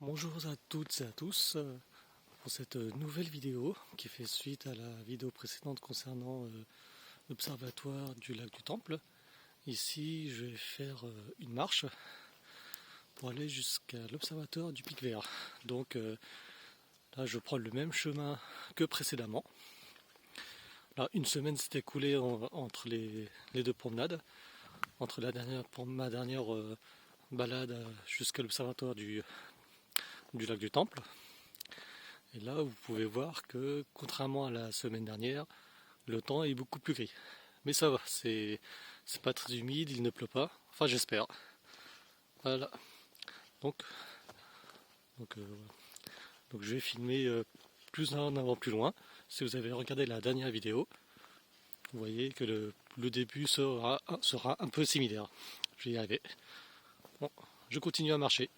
Bonjour à toutes et à tous pour cette nouvelle vidéo qui fait suite à la vidéo précédente concernant l'observatoire du lac du Temple. Ici je vais faire une marche pour aller jusqu'à l'observatoire du Pic Vert. Donc là je prends le même chemin que précédemment. Là, une semaine s'est écoulée entre les deux promenades, entre ma dernière balade jusqu'à l'observatoire du lac du Temple. Et là, vous pouvez voir que, contrairement à la semaine dernière, le temps est beaucoup plus gris. Mais ça va, c'est pas très humide, il ne pleut pas. Enfin, j'espère. Voilà. Donc, donc, euh, donc je vais filmer plus en avant, plus loin. Si vous avez regardé la dernière vidéo, vous voyez que le début sera un peu similaire. Je vais y arriver. Bon, je continue à marcher.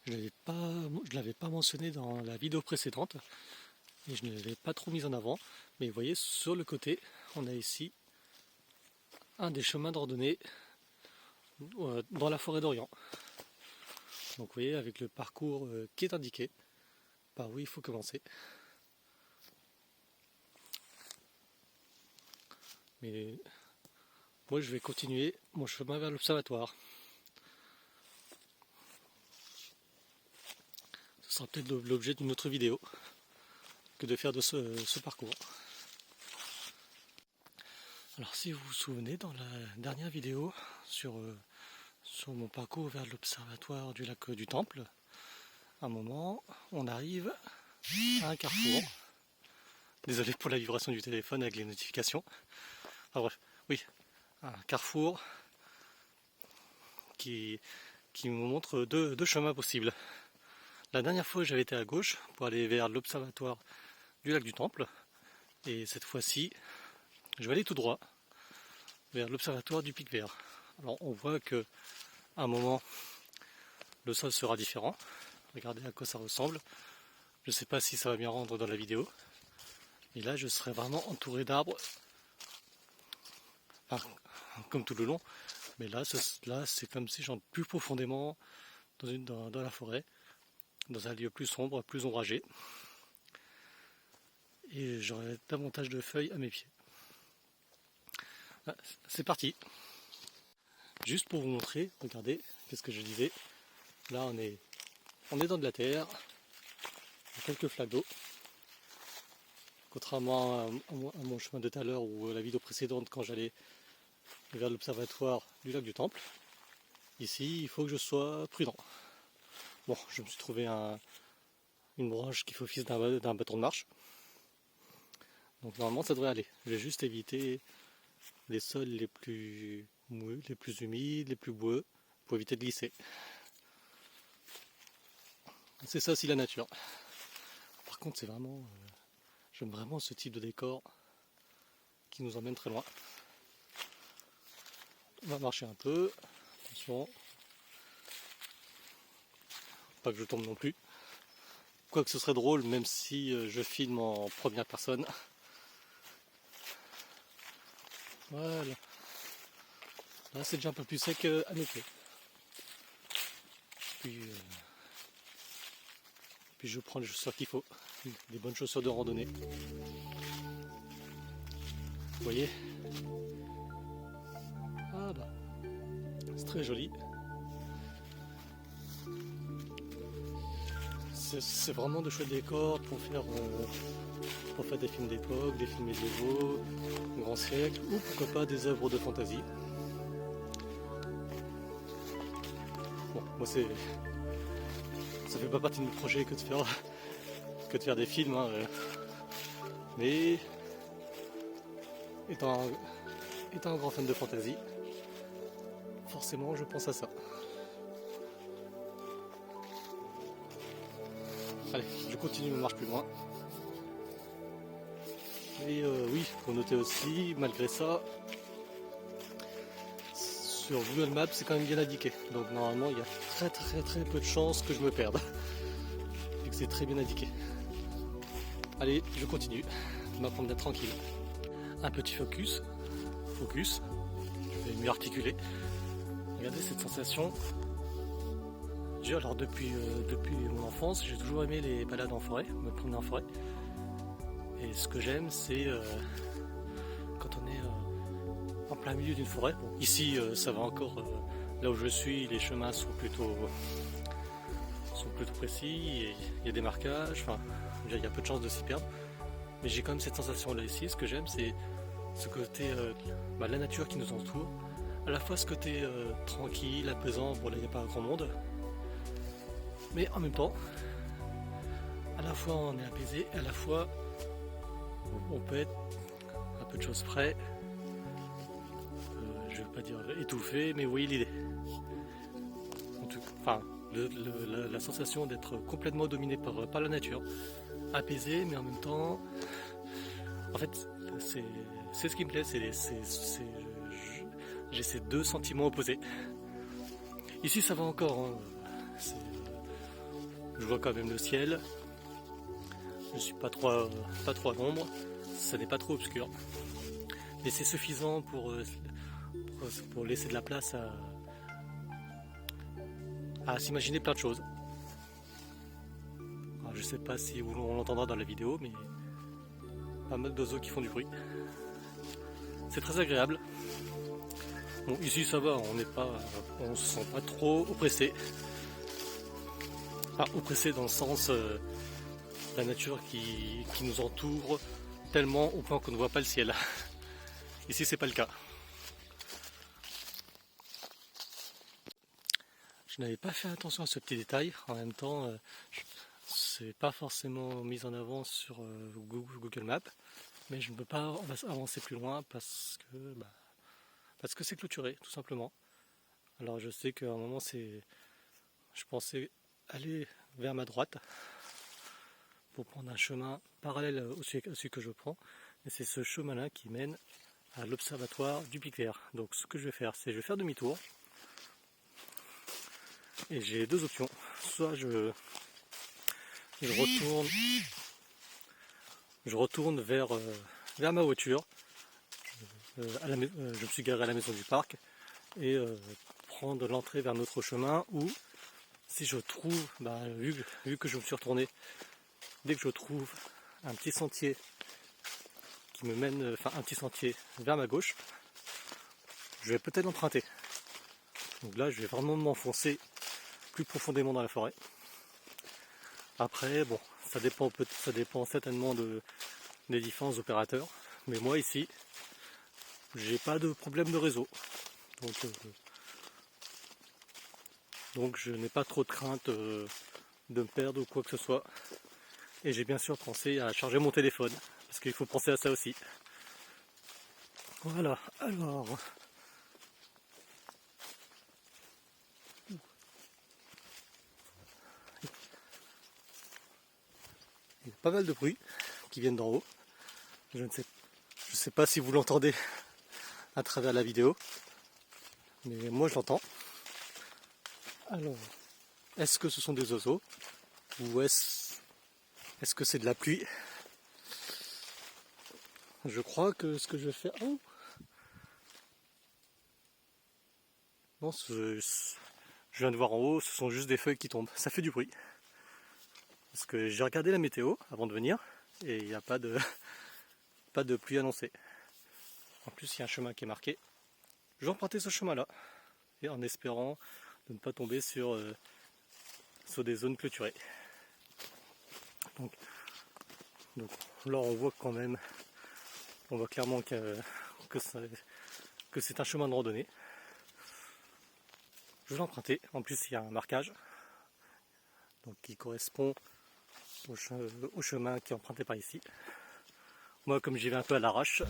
Je ne l'avais pas mentionné dans la vidéo précédente et je ne l'avais pas trop mis en avant. Mais vous voyez, sur le côté, on a ici un des chemins de randonnée dans la forêt d'Orient. Donc vous voyez, avec le parcours qui est indiqué, par où il faut commencer. Mais moi, je vais continuer mon chemin vers l'observatoire. Ce sera peut-être l'objet d'une autre vidéo que de faire de ce parcours. Alors si vous vous souvenez, dans la dernière vidéo sur mon parcours vers l'observatoire du lac du Temple, à un moment, on arrive à un carrefour. Désolé pour la vibration du téléphone avec les notifications. Enfin bref, oui, un carrefour qui me montre deux chemins possibles. La dernière fois, j'avais été à gauche pour aller vers l'observatoire du lac du Temple. Et cette fois-ci, je vais aller tout droit vers l'observatoire du Pic Vert. Alors on voit que à un moment, le sol sera différent. Regardez à quoi ça ressemble. Je ne sais pas si ça va bien rendre dans la vidéo. Et là, je serai vraiment entouré d'arbres, enfin, comme tout le long. Mais là, c'est comme si j'entre plus profondément dans la forêt, dans un lieu plus sombre, plus ombragé. Et j'aurai davantage de feuilles à mes pieds. Ah, c'est parti. Juste pour vous montrer, regardez, qu'est-ce que je disais. Là, on est dans de la terre, il y a quelques flaques d'eau. Contrairement à mon chemin de tout à l'heure ou à la vidéo précédente quand j'allais vers l'observatoire du lac du Temple, ici il faut que je sois prudent. Bon, je me suis trouvé une branche qui fait office d'un bâton de marche. Donc normalement ça devrait aller. Je vais juste éviter les sols les plus mouillés, les plus humides, les plus boueux, pour éviter de glisser. C'est ça aussi la nature. Par contre c'est vraiment... j'aime vraiment ce type de décor qui nous emmène très loin. On va marcher un peu, attention. Pas que je tombe non plus. Quoique ce serait drôle même si je filme en première personne. Voilà. Là c'est déjà un peu plus sec à mes pieds. Puis je prends les chaussures qu'il faut. des bonnes chaussures de randonnée. Vous voyez? Ah bah, c'est très joli. C'est vraiment de chouettes décors pour faire des films d'époque, des films médiévaux, grand siècle, ou pourquoi pas des œuvres de fantasy. Bon, moi ça fait pas partie de mes projets que de faire des films, hein, mais étant un grand fan de fantasy, forcément je pense à ça. Allez, je continue ma marche plus loin. Et oui, faut noter aussi, malgré ça, sur Google Maps c'est quand même bien indiqué. Donc normalement il y a très peu de chances que je me perde. Et que c'est très bien indiqué. Allez, je continue ma promenade tranquille. Un petit focus, je vais mieux articuler. Regardez cette sensation. Alors depuis mon enfance, j'ai toujours aimé les balades en forêt, me promener en forêt. Et ce que j'aime, c'est quand on est en plein milieu d'une forêt. Bon, ici, ça va encore. Là où je suis, les chemins sont plutôt précis. Il y a des marquages. Enfin, il y a peu de chances de s'y perdre. Mais j'ai quand même cette sensation-là ici. Ce que j'aime, c'est ce côté, la nature qui nous entoure. À la fois ce côté tranquille, apaisant. Bon, là, il n'y a pas grand monde. Mais en même temps, à la fois on est apaisé, et à la fois on peut être un peu de choses près. Je ne veux pas dire étouffé, mais vous voyez l'idée. En tout cas, enfin, la sensation d'être complètement dominé par la nature, apaisé, mais en même temps, en fait, c'est ce qui me plaît. J'ai ces deux sentiments opposés. Ici, ça va encore. Hein. Je vois quand même le ciel. Je suis pas trop à l'ombre. Ça n'est pas trop obscur. Mais c'est suffisant pour laisser de la place à s'imaginer plein de choses. Alors, je sais pas si on l'entendra dans la vidéo, mais pas mal d'oiseaux qui font du bruit. C'est très agréable. Bon, ici ça va, on se sent pas trop oppressé. Enfin, oppressé dans le sens la nature qui nous entoure tellement au point qu'on ne voit pas le ciel. Ici c'est pas le cas. Je n'avais pas fait attention à ce petit détail. En même temps, c'est pas forcément mis en avant sur Google Maps, mais je ne peux pas avancer plus loin parce que c'est clôturé, tout simplement. Alors je sais qu'à un moment je pensais aller vers ma droite pour prendre un chemin parallèle au celui que je prends, et c'est ce chemin-là qui mène à l'observatoire du Pic Vert. Donc ce que je vais faire, c'est je vais faire demi-tour. Et j'ai deux options. Soit je retourne vers ma voiture. Je me suis garé à la maison du parc et prendre l'entrée vers notre chemin, ou si je trouve, vu que je me suis retourné, dès que je trouve un petit sentier qui me mène, un petit sentier vers ma gauche, je vais peut-être l'emprunter. Donc là, je vais vraiment m'enfoncer plus profondément dans la forêt. Après, bon, ça dépend certainement des différents opérateurs. Mais moi ici, j'ai pas de problème de réseau. Donc je n'ai pas trop de crainte de me perdre ou quoi que ce soit. Et j'ai bien sûr pensé à charger mon téléphone, parce qu'il faut penser à ça aussi. Voilà, alors... Il y a pas mal de bruits qui viennent d'en haut. Je ne sais pas si vous l'entendez à travers la vidéo, mais moi je l'entends. Alors, est-ce que ce sont des oiseaux ou est-ce que c'est de la pluie? Je crois que ce que je vais faire... Oh non, je viens de voir en haut, ce sont juste des feuilles qui tombent. Ça fait du bruit. Parce que j'ai regardé la météo avant de venir et il n'y a pas de pluie annoncée. En plus, il y a un chemin qui est marqué. Je vais emprunter ce chemin-là, et en espérant de ne pas tomber sur des zones clôturées. Donc là, on voit quand même, on voit clairement que c'est un chemin de randonnée. Je vais l'emprunter. En plus, il y a un marquage donc, qui correspond au chemin qui est emprunté par ici. Moi, comme j'y vais un peu à l'arrache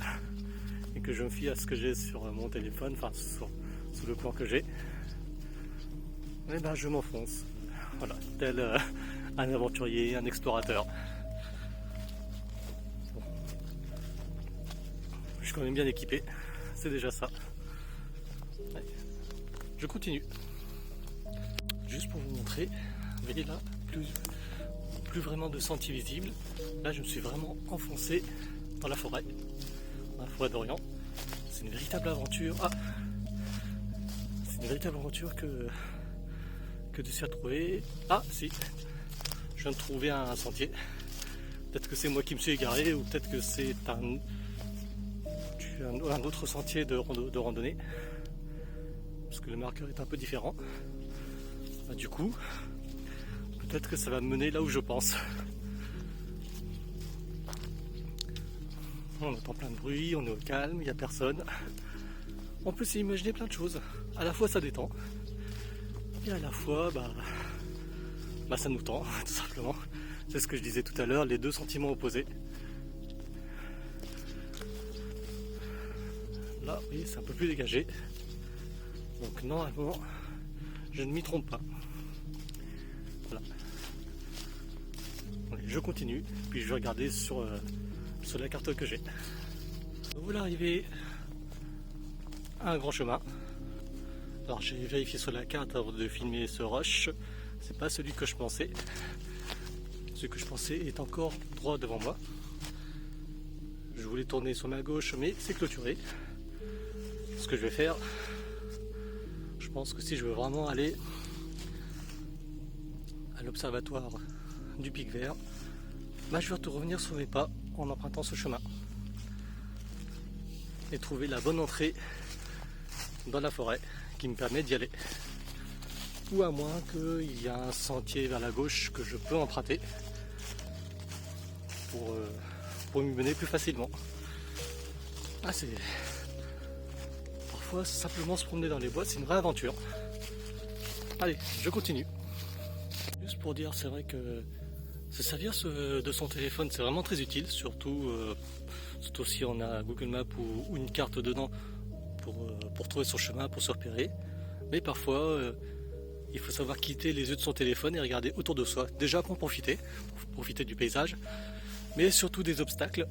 et que je me fie à ce que j'ai sur mon téléphone, enfin sur le plan que j'ai, et ben je m'enfonce. Voilà, tel un aventurier, un explorateur. Bon. Je suis quand même bien équipé, c'est déjà ça. Allez, je continue. Juste pour vous montrer, vous voyez là, plus vraiment de sentiers visibles. Là, je me suis vraiment enfoncé dans la forêt d'Orient. C'est une véritable aventure. Ah, c'est une véritable aventure que de s'y retrouver. Ah, si, je viens de trouver un sentier. Peut-être que c'est moi qui me suis égaré ou peut-être que c'est un autre sentier de randonnée. Parce que le marqueur est un peu différent. Bah, du coup, peut-être que ça va me mener là où je pense. On entend plein de bruit, on est au calme, il n'y a personne. On peut s'imaginer plein de choses. À la fois ça détend, et à la fois ça nous tend, tout simplement. C'est ce que je disais tout à l'heure, les deux sentiments opposés. Là, oui, c'est un peu plus dégagé. Donc normalement, je ne m'y trompe pas. Voilà. Allez, je continue, puis je vais regarder sur la carte que j'ai. Voilà arrivé à un grand chemin. Alors j'ai vérifié sur la carte avant de filmer ce rush. C'est pas celui que je pensais. Ce que je pensais est encore droit devant moi. Je voulais tourner sur ma gauche, mais c'est clôturé. Ce que je vais faire, je pense que si je veux vraiment aller à l'observatoire du Pic Vert, je vais revenir sur mes pas en empruntant ce chemin et trouver la bonne entrée dans la forêt qui me permet d'y aller. Ou à moins qu'il y ait un sentier vers la gauche que je peux emprunter pour m'y mener plus facilement. Ah, parfois simplement se promener dans les bois, c'est une vraie aventure. Allez, je continue. Juste pour dire, c'est vrai que se servir de son téléphone, c'est vraiment très utile, surtout si on a Google Maps ou une carte dedans pour trouver son chemin, pour se repérer. Mais parfois, il faut savoir quitter les yeux de son téléphone et regarder autour de soi. Déjà pour profiter du paysage, mais surtout des obstacles.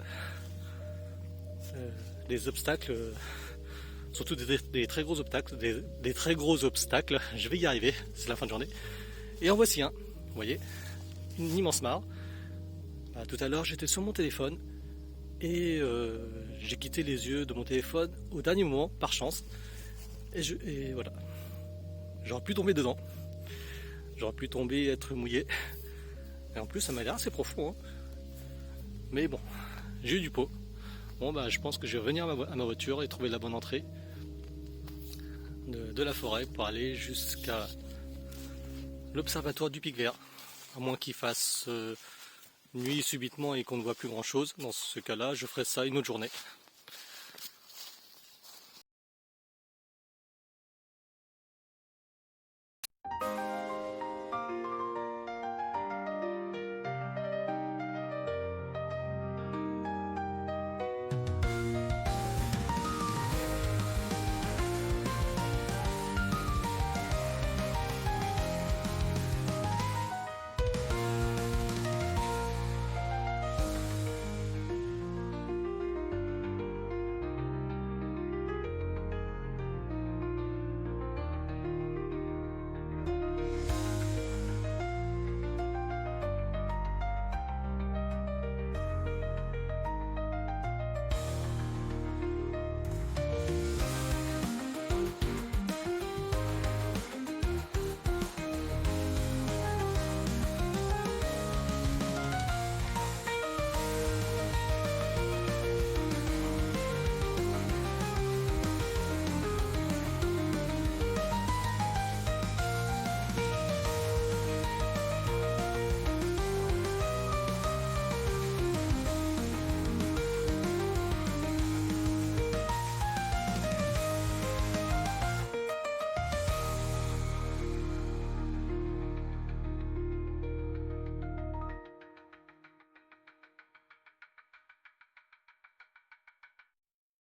Surtout des très gros obstacles, des très gros obstacles. Je vais y arriver, c'est la fin de journée. Et en voici un, vous voyez, une immense mare. Tout à l'heure, j'étais sur mon téléphone et j'ai quitté les yeux de mon téléphone au dernier moment, par chance. Et voilà. J'aurais pu tomber dedans. J'aurais pu tomber et être mouillé. Et en plus, ça m'a l'air assez profond. Hein. Mais bon, j'ai eu du pot. Bon, je pense que je vais revenir à ma voiture et trouver la bonne entrée de la forêt pour aller jusqu'à l'observatoire du Pic Vert. À moins qu'il fasse nuit subitement et qu'on ne voit plus grand chose. Dans ce cas-là, je ferai ça une autre journée.